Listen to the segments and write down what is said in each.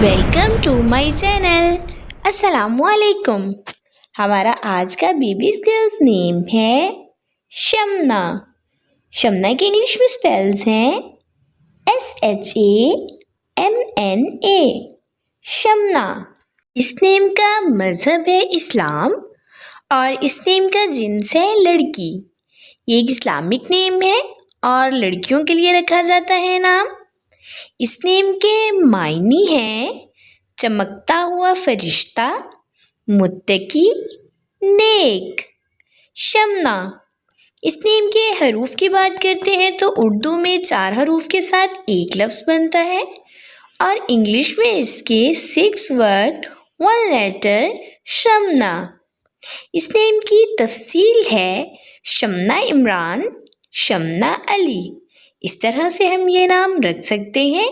Welcome to my channel. अस्सलामुअलैकुम। हमारा आज का बेबी गर्ल्स नेम है शमना। शमना के इंग्लिश में स्पेल्स हैं SHAMNA, शमना। इस नेम का मज़हब है इस्लाम और इस नेम का जिन्स है लड़की। ये एक इस्लामिक नेम है और लड़कियों के लिए रखा जाता है नाम। इस नेम के मायने हैं चमकता हुआ फरिश्ता, मुत्तकी, नेक। शमना। इस नेम के हरूफ की बात करते हैं तो उर्दू में 4 हरूफ के साथ एक लफ्ज़ बनता है और इंग्लिश में इसके 6 वर्ड 1 लेटर शमना। इस नेम की तफसील है शमना इमरान, शमना अली। इस तरह से हम ये नाम रख सकते हैं।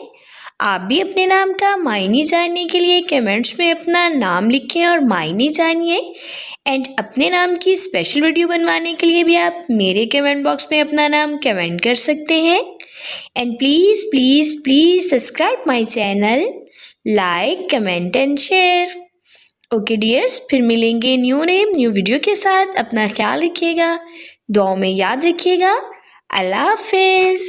आप भी अपने नाम का मायने जानने के लिए कमेंट्स में अपना नाम लिखें और मायने जानिए। एंड अपने नाम की स्पेशल वीडियो बनवाने के लिए भी आप मेरे कमेंट बॉक्स में अपना नाम कमेंट कर सकते हैं। And please please please subscribe my channel, like, comment and share. Okay dears, फिर मिलेंगे न्यू नेम न्यू वीडियो के साथ। अपना ख्याल रखिएगा, दुआओं में याद रखिएगा। अल्लाह हाफिज़।